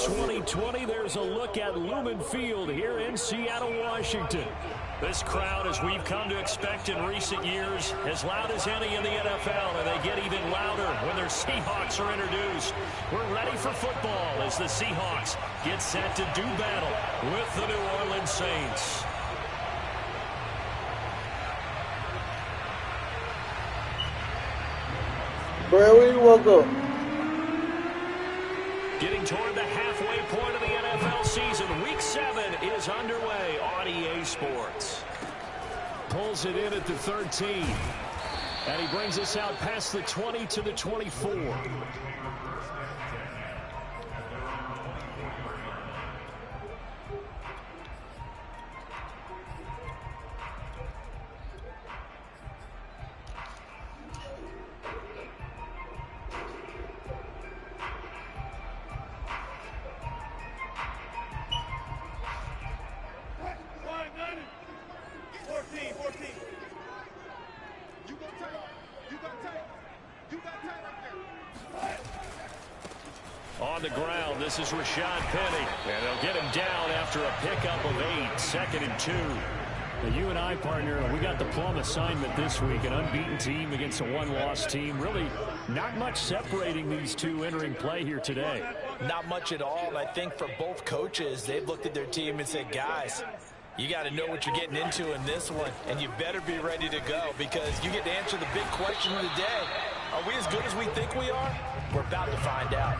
2020, there's a look at Lumen Field here in Seattle, Washington. This crowd, as we've come to expect in recent years, as loud as any in the NFL, and they get even louder when their Seahawks are introduced. We're ready for football as the Seahawks get set to do battle with the New Orleans Saints. Bro, where you want to go? Getting toward the halfway point of the NFL season. Week 7 is underway on EA Sports. Pulls it in at the 13. And he brings us out past the 20 to the 24. On the ground, this is Rashad Penny, and they'll get him down after a pickup of 8, 2nd and 2. Now, you and I, partner, we got the plum assignment this week, an unbeaten team against a one-loss team. Really not much separating these two entering play here today. Not much at all, and I think for both coaches, they've looked at their team and said, guys, you got to know what you're getting into in this one, and you better be ready to go because you get to answer the big question of the day. Are we as good as we think we are? We're about to find out.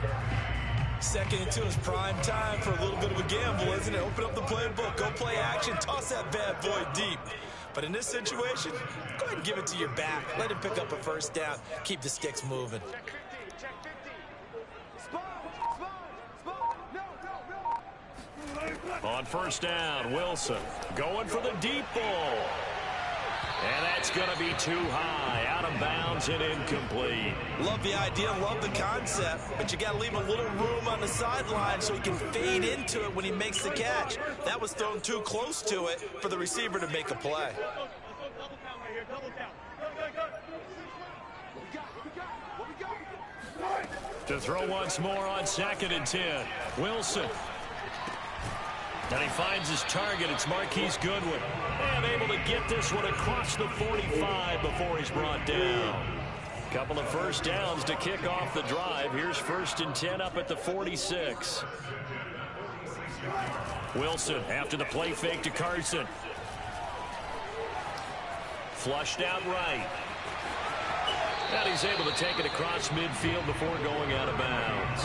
2nd and 2 is prime time for a little bit of a gamble, isn't it? Open up the playbook, go play action, toss that bad boy deep. But in this situation, go ahead and give it to your back. Let him pick up a first down. Keep the sticks moving. On first down, Wilson going for the deep ball. And that's going to be too high, out of bounds and incomplete. Love the idea, love the concept, but you got to leave a little room on the sideline so he can fade into it when he makes the catch. That was thrown too close to it for the receiver to make a play. To throw once more on 2nd and 10, Wilson. And he finds his target. It's Marquise Goodwin. And able to get this one across the 45 before he's brought down. Couple of first downs to kick off the drive. Here's 1st and 10 up at the 46. Wilson after the play fake to Carson. Flushed out right. And he's able to take it across midfield before going out of bounds.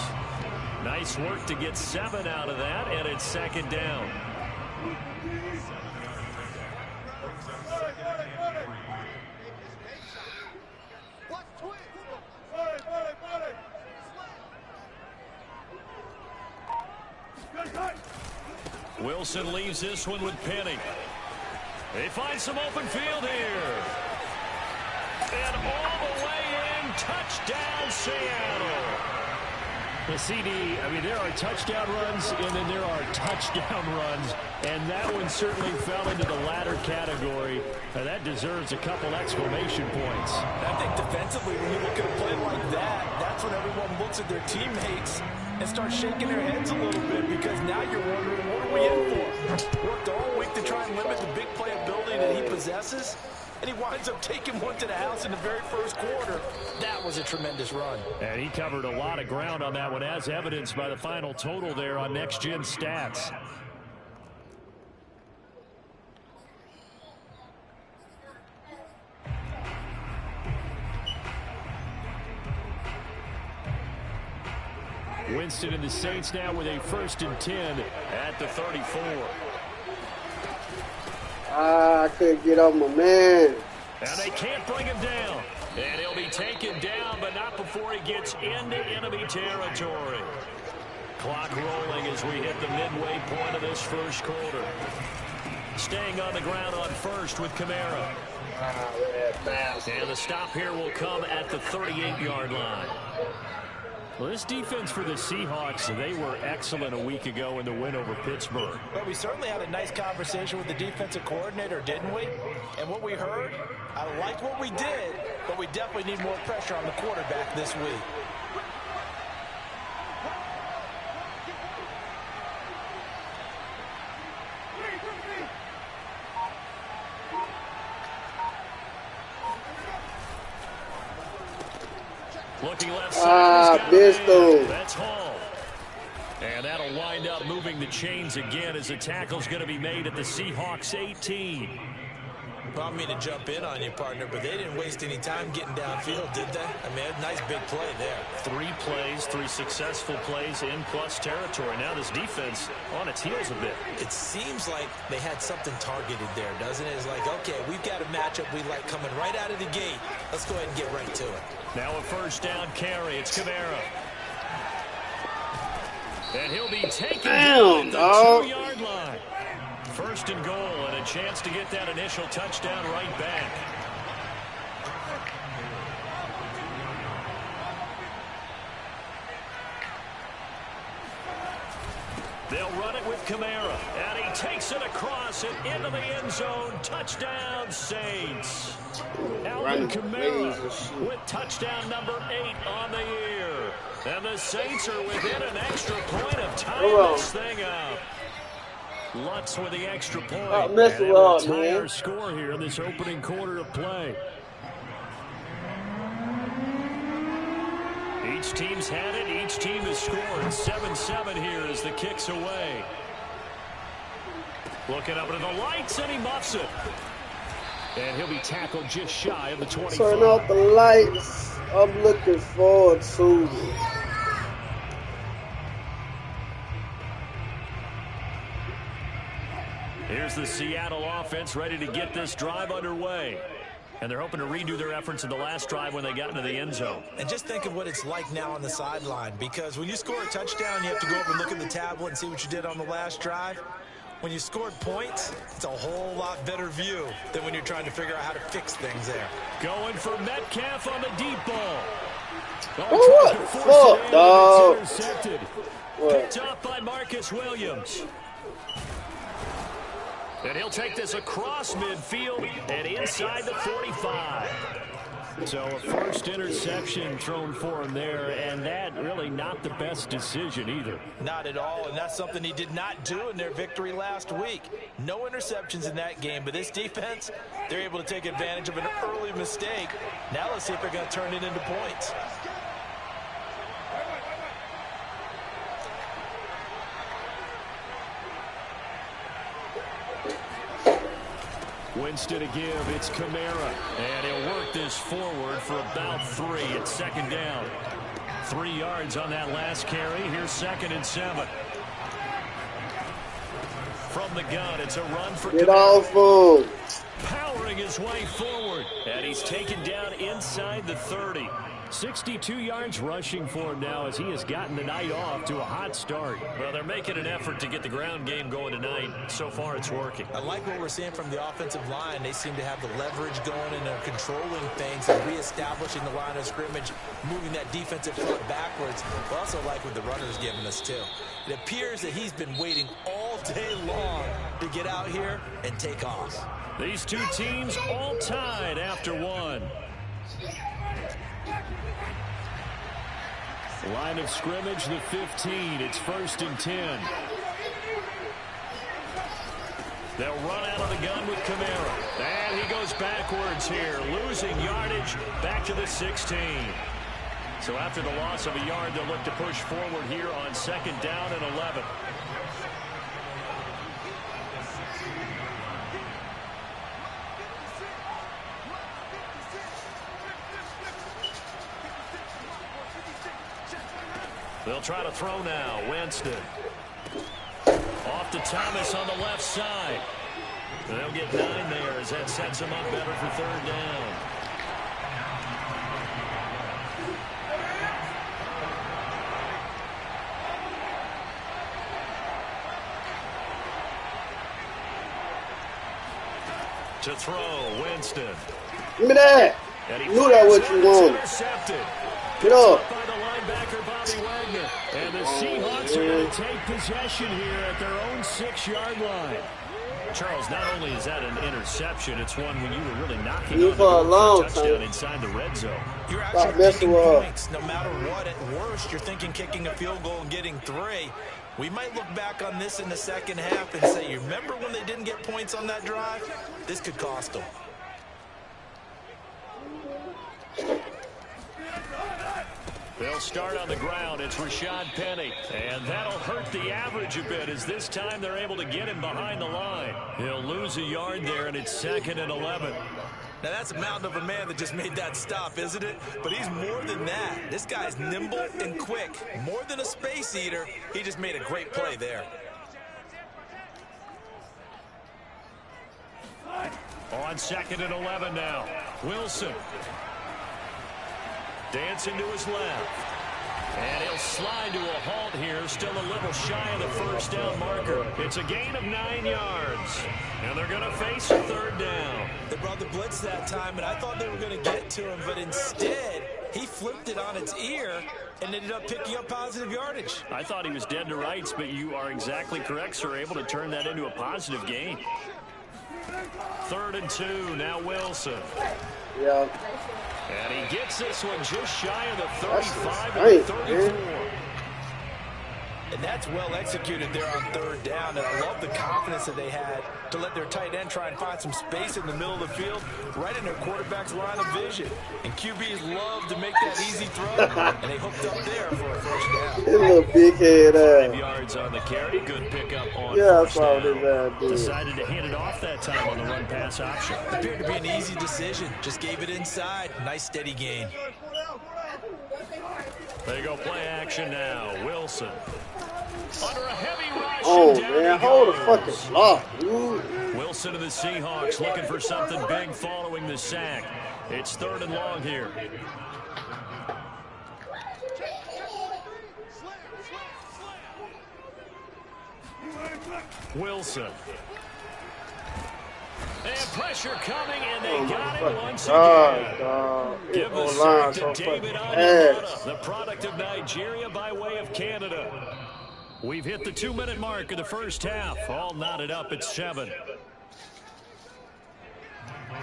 Nice work to get 7 out of that, and it's 2nd down. Wilson leaves this one with Penny. They find some open field here. And all the way in, touchdown Seattle. The CD, I mean, there are touchdown runs, and then there are touchdown runs, and that one certainly fell into the latter category. That deserves a couple exclamation points. I think defensively, when you look at a play like that, that's when everyone looks at their teammates and starts shaking their heads a little bit because now you're wondering, what are we in for? Worked all week to try and limit the big play ability that he possesses, and he winds up taking one to the house in the very first quarter. That was a tremendous run. And he covered a lot of ground on that one, as evidenced by the final total there on Next Gen Stats. Winston and the Saints now with a 1st and 10 at the 34. I couldn't get on my man. And they can't bring him down. And he'll be taken down, but not before he gets into enemy territory. Clock rolling as we hit the midway point of this first quarter. Staying on the ground on first with Kamara. And the stop here will come at the 38-yard line. Well, this defense for the Seahawks, they were excellent a week ago in the win over Pittsburgh. But we certainly had a nice conversation with the defensive coordinator, didn't we? And what we heard, I liked what we did, but we definitely need more pressure on the quarterback this week. Looking left side. missed him. That's Hall. And that'll wind up moving the chains again as the tackle's going to be made at the Seahawks 18. Well, I mean to jump in on you, partner, but they didn't waste any time getting downfield, did they? I mean, a nice big play there. 3 plays, 3 successful plays in plus territory. Now this defense on its heels a bit. It seems like they had something targeted there, doesn't it? It's like, okay, we've got a matchup we like coming right out of the gate. Let's go ahead and get right to it. Now a first down carry. It's Kamara. And he'll be taken down at the 2-yard line. First and goal, and a chance to get that initial touchdown right back. They'll run it with Kamara, and he takes it across and into the end zone. Touchdown, Saints. Alvin Kamara with touchdown number 8 on the year. And the Saints are within an extra point of tying this thing up. Lutz with the extra point. And they will tie our score here in this opening quarter of play. Each team's had it. Each team has scored. 7-7 here as the kick's away. Looking up into the lights, and he muffs it. And he'll be tackled just shy of the 25. Turn off the lights. I'm looking forward to it. Here's the Seattle offense ready to get this drive underway. And they're hoping to redo their efforts in the last drive when they got into the end zone. And just think of what it's like now on the sideline, because when you score a touchdown, you have to go up and look at the tablet and see what you did on the last drive. When you scored points, it's a whole lot better view than when you're trying to figure out how to fix things there. Going for Metcalf on the deep ball. What the fuck, dog? Intercepted. What? Picked off by Marcus Williams. And he'll take this across midfield and inside the 45. So a first interception thrown for him there, and that really not the best decision either. Not at all, and that's something he did not do in their victory last week. No interceptions in that game, but this defense, they're able to take advantage of an early mistake. Now let's see if they're going to turn it into points. Winston to give. It's Kamara. And he'll work this forward for about 3. It's second down. 3 yards on that last carry. Here's 2nd and 7. From the gun, it's a run for Get Kamara. off him. Powering his way forward. And he's taken down inside the 30. 62 yards rushing for him now as he has gotten the night off to a hot start. Well, they're making an effort to get the ground game going tonight. So far, it's working. I like what we're seeing from the offensive line. They seem to have the leverage going, and they're controlling things and reestablishing the line of scrimmage, moving that defensive front backwards. I also like what the runner's giving us, too. It appears that he's been waiting all day long to get out here and take off. These two teams all tied after 1. Line of scrimmage, the 15. It's 1st and 10. They'll run out of the gun with Kamara. And he goes backwards here, losing yardage back to the 16. So after the loss of a yard, they'll look to push forward here on 2nd down and 11. They'll try to throw now. Winston. Off to Thomas on the left side. They'll get 9 there as that sets them up better for 3rd down. To throw, Winston. Give me that. And he Knew that what you wanted. Intercepted. Get up. By the linebacker, Bobby Wagner. And the Seahawks are going to take possession here at their own 6-yard line. Charles, not only is that an interception, it's one when you were really knocking on the door for a touchdown inside the red zone. You're actually taking points no matter what. At worst, you're thinking kicking a field goal and getting 3. We might look back on this in the second half and say, you remember when they didn't get points on that drive? This could cost them. They'll start on the ground. It's Rashad Penny. And that'll hurt the average a bit as this time they're able to get him behind the line. He'll lose a yard there, and it's 2nd and 11. Now, that's a mountain of a man that just made that stop, isn't it? But he's more than that. This guy's nimble and quick. More than a space eater, he just made a great play there. On 2nd and 11 now. Wilson. Dancing to his left. And he'll slide to a halt here. Still a little shy of the first down marker. It's a gain of 9 yards. And they're going to face a 3rd down. They brought the blitz that time, and I thought they were going to get to him. But instead, he flipped it on its ear and ended up picking up positive yardage. I thought he was dead to rights, but you are exactly correct, sir. Able to turn that into a positive gain. 3rd and 2. Now Wilson. Yeah. And he gets this one just shy of the 35 and the 34. And that's well executed there on 3rd down. And I love the confidence that they had to let their tight end try and find some space in the middle of the field, right in their quarterback's line of vision. And QBs love to make that easy throw, and they hooked up there for a 1st down. His little big head 5 yards on the carry. Good pickup on Yeah, 1st that's down. Decided to hand it off that time on the run-pass option. Appeared to be an easy decision. Just gave it inside. Nice steady gain. They go play action now. Wilson. Under a heavy rush. Oh, man, hold the fucking block, dude. Wilson to the Seahawks looking for something big following the sack. It's 3rd and long here. Wilson. And pressure coming, and they got it once again. Give the sack to David Onyemata, the product of Nigeria by way of Canada. We've hit the 2-minute mark of the first half. All knotted up at 7.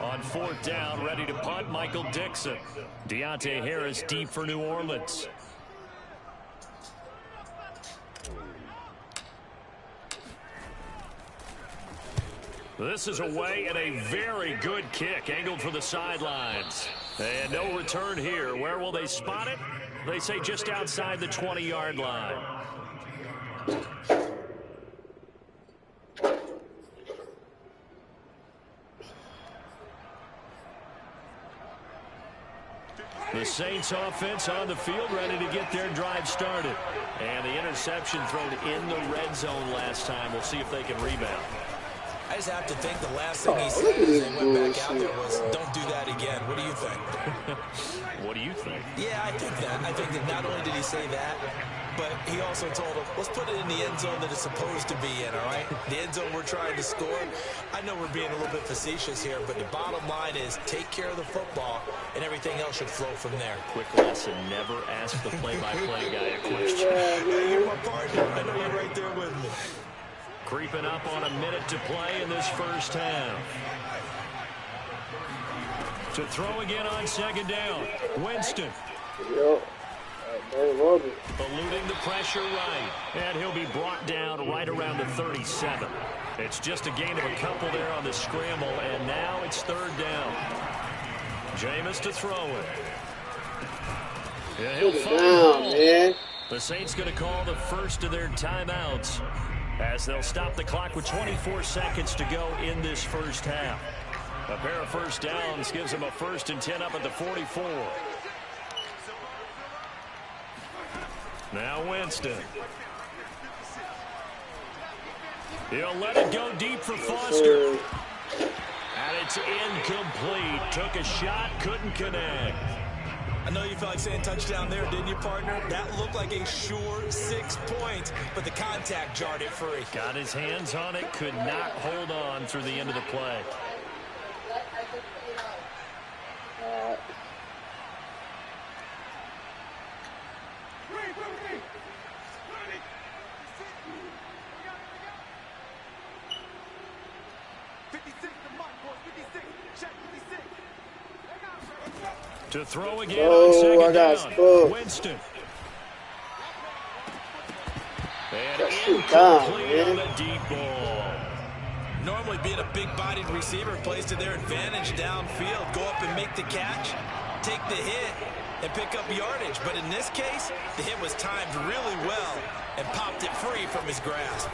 On 4th down, ready to punt, Michael Dixon. Deontay Harris deep for New Orleans. This is away and a very good kick angled for the sidelines. And no return here. Where will they spot it? They say just outside the 20-yard line. The Saints offense on the field ready to get their drive started. And the interception thrown in the red zone last time. We'll see if they can rebound. I just have to think the last thing he said as they went back out there was, don't do that again. What do you think? What do you think? Yeah, I think that. I think that not only did he say that, but he also told him, let's put it in the end zone that it's supposed to be in, all right? The end zone we're trying to score. I know we're being a little bit facetious here, but the bottom line is take care of the football, and everything else should flow from there. Quick lesson, never ask the play-by-play guy a question. Hey, you're my partner. I know you're right there with me. Creeping up on a minute to play in this first half. To throw again on 2nd down. Winston. Yep. Eluding the pressure right. And he'll be brought down right around the 37. It's just a gain of a couple there on the scramble, and now it's 3rd down. Jameis to throw it. Yeah, he'll fall down, man. The Saints going to call the first of their timeouts as they'll stop the clock with 24 seconds to go in this first half. A pair of first downs gives them a 1st and 10 up at the 44. Now Winston. He'll let it go deep for Foster. And it's incomplete. Took a shot, couldn't connect. I know you felt like saying touchdown there, didn't you, partner? That looked like a sure 6 points, but the contact jarred it free. Got his hands on it, could not hold on through the end of the play. To throw again on 2nd down. Winston. And incomplete on the deep ball. Normally being a big-bodied receiver plays to their advantage downfield. Go up and make the catch, take the hit, and pick up yardage. But in this case, the hit was timed really well and popped it free from his grasp.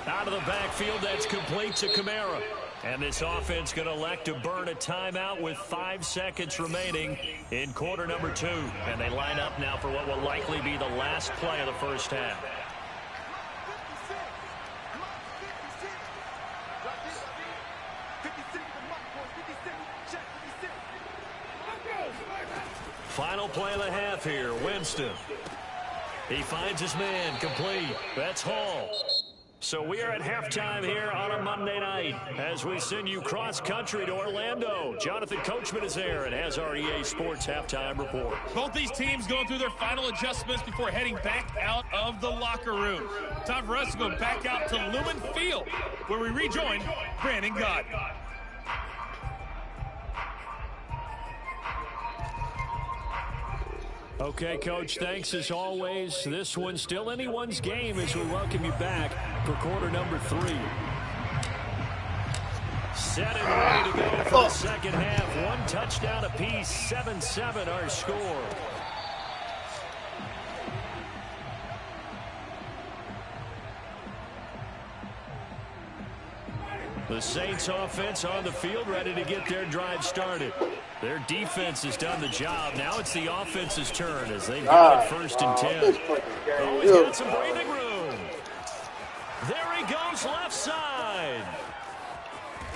Out of the backfield, that's complete to Kamara. And this offense going to elect to burn a timeout with 5 seconds remaining in quarter number 2. And they line up now for what will likely be the last play of the first half. Final play of the half here, Winston. He finds his man, complete. That's Hall. So we are at halftime here on a Monday night as we send you cross-country to Orlando. Jonathan Coachman is there and has our EA Sports halftime report. Both these teams going through their final adjustments before heading back out of the locker room. Time for us to go back out to Lumen Field, where we rejoin Brandon Gott. Okay, Coach, thanks as always. This one's still anyone's game as we welcome you back for quarter number 3. Set and ready to go for the second half. 1 touchdown apiece, 7-7 our score. The Saints offense on the field ready to get their drive started. Their defense has done the job. Now it's the offense's turn as they get it 1st and 10. Oh, he's got some breathing room. There he goes left side.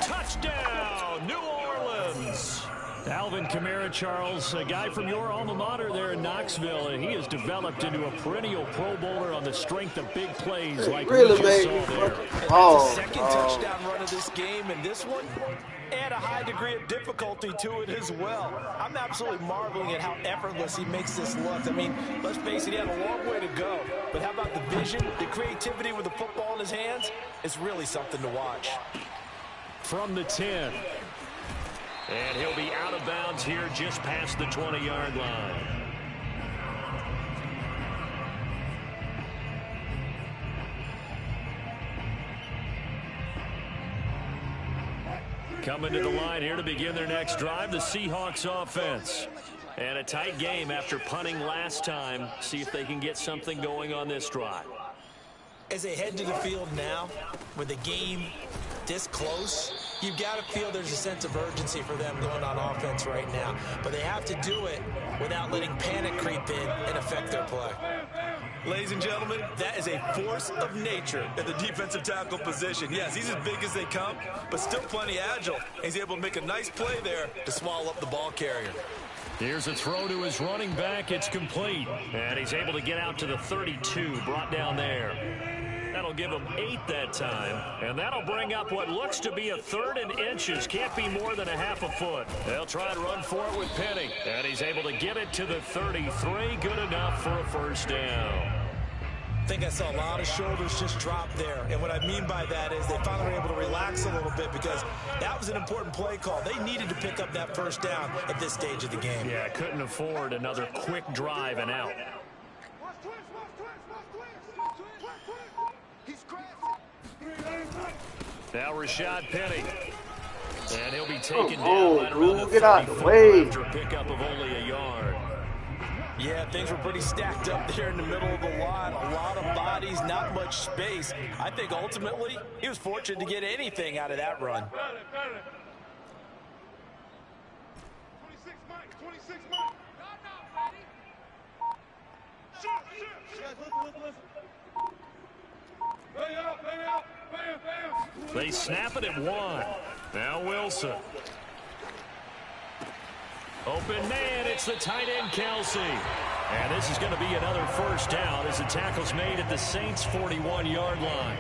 Touchdown, New Orleans. Alvin Kamara, Charles, a guy from your alma mater there in Knoxville, and he has developed into a perennial Pro Bowler on the strength of big plays like we just saw there. That's the second touchdown run of this game, and this one add a high degree of difficulty to it as well. I'm absolutely marveling at how effortless he makes this look. I mean, let's face it, he had a long way to go. But how about the vision, the creativity with the football in his hands? It's really something to watch. From the 10. And he'll be out of bounds here just past the 20-yard line. Coming to the line here to begin their next drive, the Seahawks offense. And a tight game after punting last time. See if they can get something going on this drive. As they head to the field now, with the game this close, you've got to feel there's a sense of urgency for them going on offense right now. But they have to do it without letting panic creep in and affect their play. Ladies and gentlemen, that is a force of nature at the defensive tackle position. Yes, he's as big as they come, but still plenty agile. He's able to make a nice play there to swallow up the ball carrier. Here's a throw to his running back. It's complete. And he's able to get out to the 32, brought down there. That'll give him 8 that time. And that'll bring up what looks to be a 3rd and inches. Can't be more than a half a foot. They'll try to run for it with Penny. And he's able to get it to the 33. Good enough for a first down. I think I saw a lot of shoulders just drop there. And what I mean by that is they finally were able to relax a little bit because that was an important play call. They needed to pick up that first down at this stage of the game. Yeah, couldn't afford another quick drive and out. Now Rashad Penny. And he'll be taken down right around the 34 after a pickup of only a yard. Yeah, things were pretty stacked up there in the middle of the line. A lot of bodies, not much space. I think ultimately he was fortunate to get anything out of that run. 26 Mike, 26 Mike. They snap it at 1. Now Wilson. Open man, it's the tight end Kelsey. And this is going to be another first down as the tackle's made at the Saints' 41-yard line.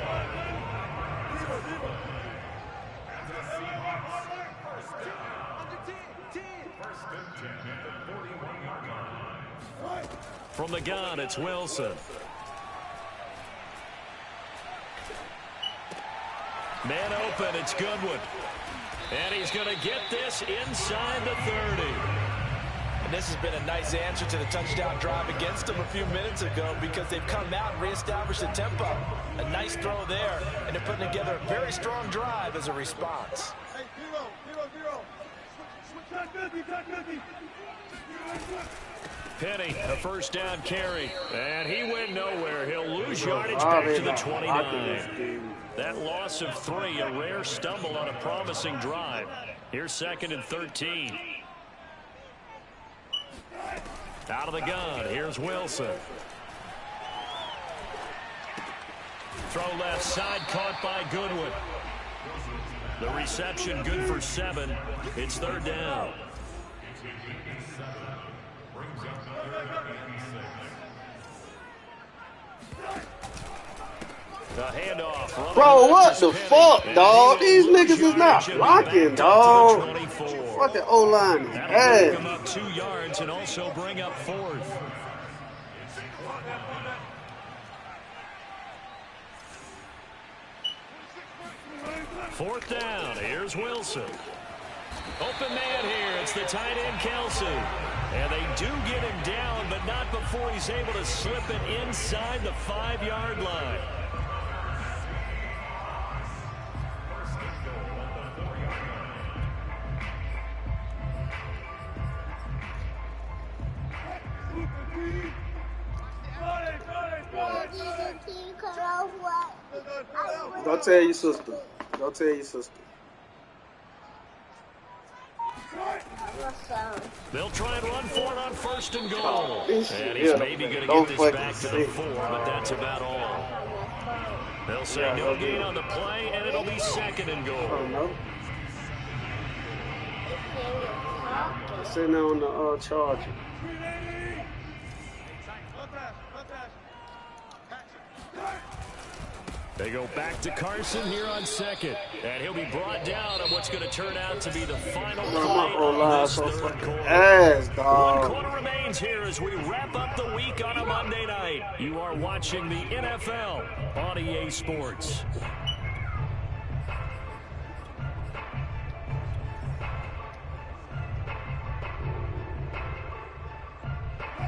From the gun, it's Wilson. Man open, it's Goodwin. And he's going to get this inside the 30. And this has been a nice answer to the touchdown drive against them a few minutes ago because they've come out and reestablished the tempo. A nice throw there, and they're putting together a very strong drive as a response. Hey, 0, 0, 0. Switch that 50, Penny, a first down carry. And he went nowhere. He'll lose yardage back to the 29. That loss of 3, a rare stumble on a promising drive. Here's 2nd and 13. Out of the gun, here's Wilson. Throw left side, caught by Goodwin. The reception good for 7. It's 3rd down. The handoff. Bro, what the fuck, dog? These niggas is not blocking, dog. Fucking O-line is That'll bring bad. him up 2 yards and also bring up 4th. Fourth down. Here's Wilson. Open man here. It's the tight end, Kelsey. And they do get him down, but not before he's able to slip it inside the 5-yard line. Go tell your sister. Go tell your sister. They'll try and run for it on 1st and goal. And he's Yeah, maybe going to don't get this back to fucking the 4, but that's about all. They'll say no gain on the play, and it'll be 2nd and I goal. don't know. Sitting on the charger. They go back to Carson here on 2nd. And he'll be brought down on what's going to turn out to be the final play of this 3rd quarter. Ass, dog. 1 quarter remains here as we wrap up the week on a Monday night. You are watching the NFL on EA Sports.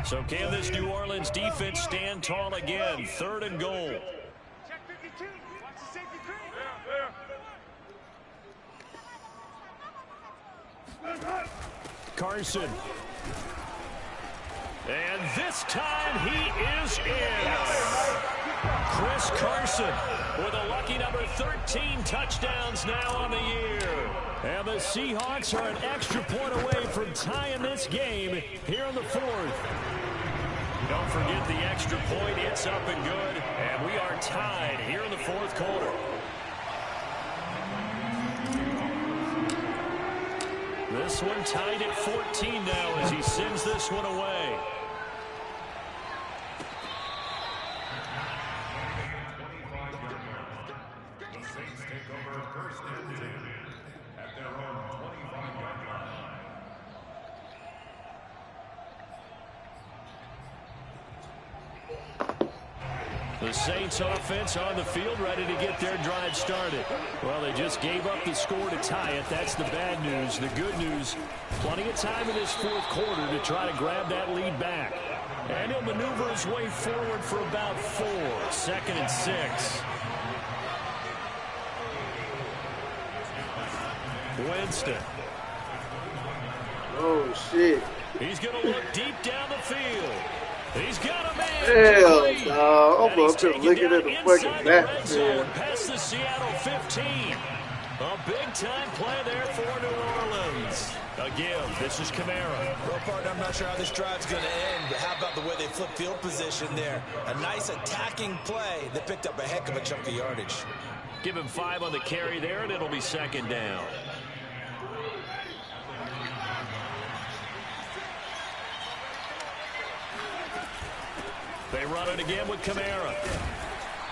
So can this New Orleans defense stand tall again? 3rd and goal. Carson. And this time he is in. Chris Carson with a lucky number 13 touchdowns now on the year. And the Seahawks are an extra point away from tying this game here in the 4th. Don't forget the extra point. It's up and good. And we are tied here in the 4th quarter. This one tied at 14 now as he sends this one away. The Saints take over 1st and 10 at their own 25-yard line. The Saints offense on the field ready to get their drive started. Well, they just gave up the score to tie it. That's the bad news. The good news, plenty of time in this 4th quarter to try to grab that lead back. And he'll maneuver his way forward for about 4. 2nd and 6. Winston. Oh, shit. He's going to look deep down the field. He's got a man. Hell, dog. I'm up here looking at the fucking backfield. Past the Seattle 15. A big-time play there for New Orleans. Again, this is Kamara. Well, partner, I'm not sure how this drive's going to end, but how about the way they flip field position there? A nice attacking play that picked up a heck of a chunk of yardage. Give him 5 on the carry there, and it'll be 2nd down. They run it again with Kamara.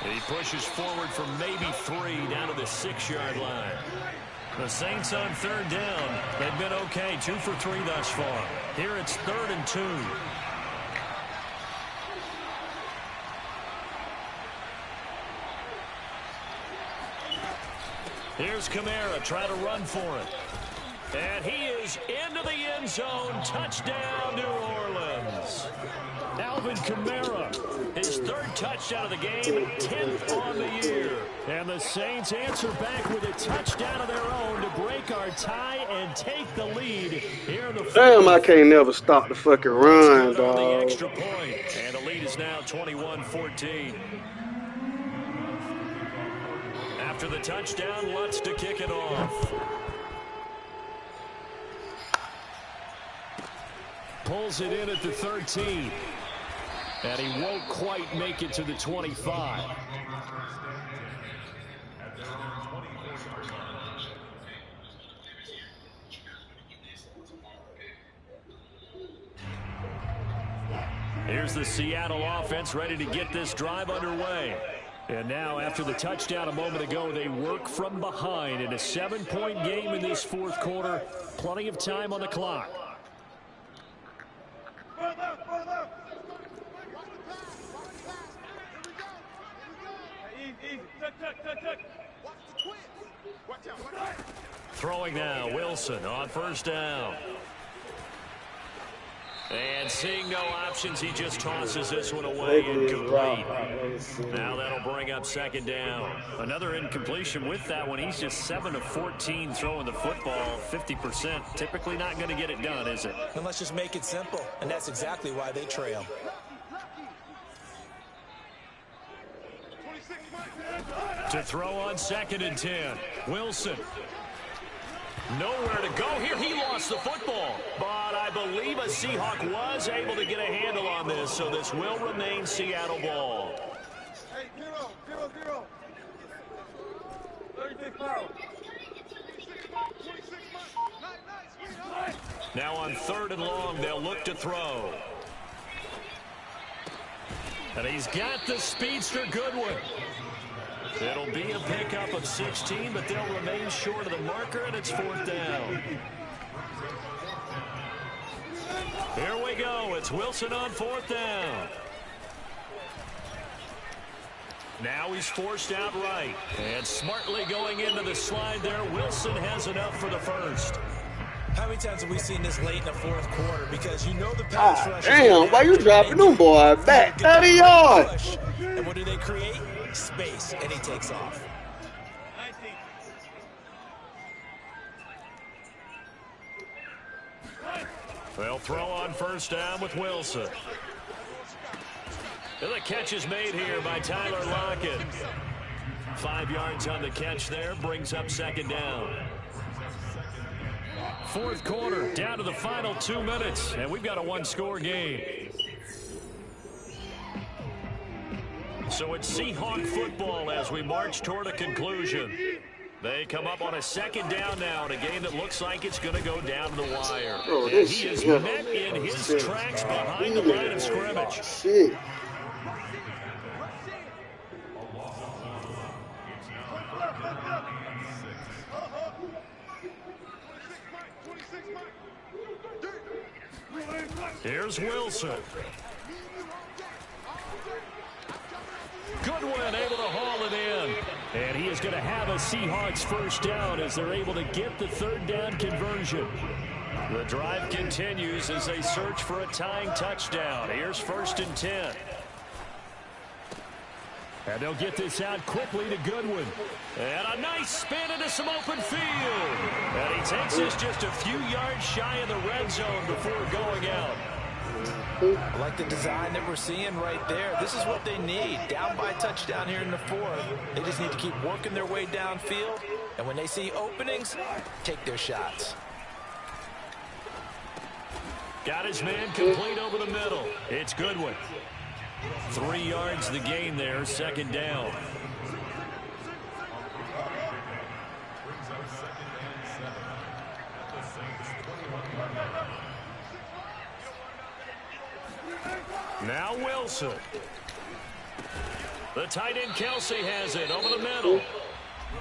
And he pushes forward from maybe 3 down to the 6-yard line. The Saints on 3rd down. They've been okay, 2 for 3 thus far. Here it's 3rd and 2. Here's Kamara trying to run for it. And he is into the end zone. Touchdown, New Orleans. Alvin Kamara, his third touchdown of the game, 10th on the year. And the Saints answer back with a touchdown of their own to break our tie and take the lead here in the fourth. Damn, I can't never stop the fucking run, The dog. extra point, and the lead is now 21-14. After the touchdown, Lutz to kick it off. Pulls it in at the 13. And he won't quite make it to the 25. Here's the Seattle offense ready to get this drive underway. And now, after the touchdown a moment ago, they work from behind in a 7-point game in this fourth quarter. Plenty of time on the clock. Throwing now, Wilson on first down. And seeing no options, he just tosses this one away incomplete. Now that'll bring up second down. Another incompletion with that one. He's just 7 of 14 throwing the football, 50%. Typically not going to get it done, is it? And let's just make it simple, and that's exactly why they trail. To throw on 2nd and 10. Wilson. Nowhere to go here. He lost the football. But I believe a Seahawk was able to get a handle on this, so this will remain Seattle ball. Hey, 0-0. 36 foul. Now on 3rd and long, they'll look to throw. And he's got the speedster Goodwin. It'll be a pickup of 16, but they'll remain short of the marker, and it's 4th down. Here we go. It's Wilson on 4th down. Now he's forced out right. And smartly going into the slide there, Wilson has enough for the first. How many times have we seen this late in the fourth quarter? Because you know the pass rush. Damn, why you dropping them boy back 30 yards? And what do they create? Space, and he takes off. They'll throw on first down with Wilson. And the catch is made here by Tyler Lockett. 5 yards on the catch there, brings up second down. Fourth quarter, down to the final 2 minutes, and we've got a one-score game. So it's Seahawk football as we march toward a conclusion. They come up on a second down now in a game that looks like it's going to go down to the wire. And he is met in his tracks behind the line of scrimmage. Shit. Here's Wilson. Goodwin able to haul it in. And he is going to have a Seahawks first down as they're able to get the 3rd down conversion. The drive continues as they search for a tying touchdown. Here's 1st and 10. And they'll get this out quickly to Goodwin. And a nice spin into some open field. And he takes this just a few yards shy of the red zone before going out. I like the design that we're seeing right there. This is what they need. Down by touchdown here in the 4th. They just need to keep working their way downfield. And when they see openings, take their shots. Got his man complete over the middle. It's Goodwin. 3 yards the gain there, second down. Now Wilson. The tight end Kelsey has it over the middle.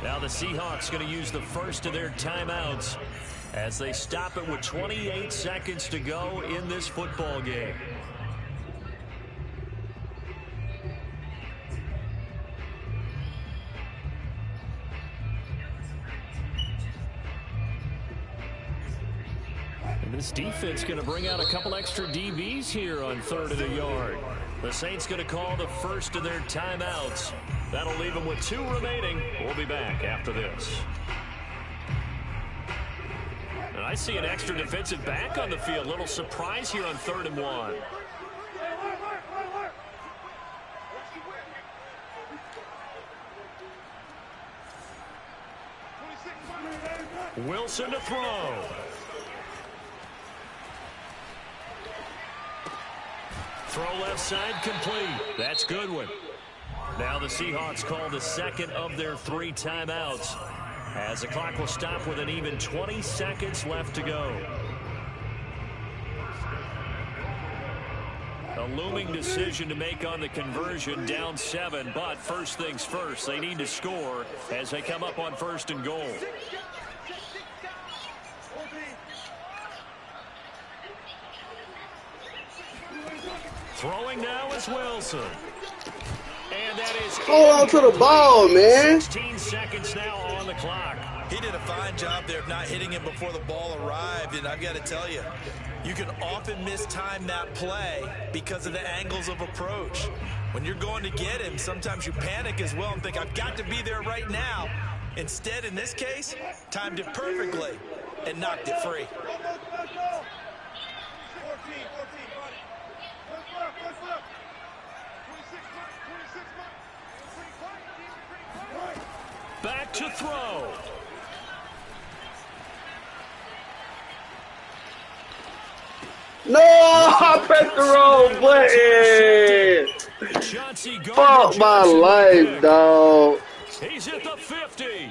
Now the Seahawks going to use the first of their timeouts as they stop it with 28 seconds to go in this football game. And This defense going to bring out a couple extra DBs here on 3rd and a yard. The Saints going to call the first of their timeouts. That'll leave them with 2 remaining. We'll be back after this. And I see an extra defensive back on the field. Little surprise here on 3rd and 1. Wilson to throw. Throw left side complete. That's Goodwin. Now the Seahawks call the second of their 3 timeouts, as the clock will stop with an even 20 seconds left to go. A looming decision to make on the conversion, down 7, but first things first, they need to score as they come up on 1st and goal. Throwing now is Wilson. And that is hold on to the ball, man. 16 seconds now on the clock. He did a fine job there of not hitting him before the ball arrived, and I've got to tell you, you can often mistime that play because of the angles of approach. When you're going to get him, sometimes you panic as well and think, I've got to be there right now. Instead, in this case, timed it perfectly and knocked it free. Back to throw. No, I pressed the wrong button. Fuck my life, dog. He's at the 50.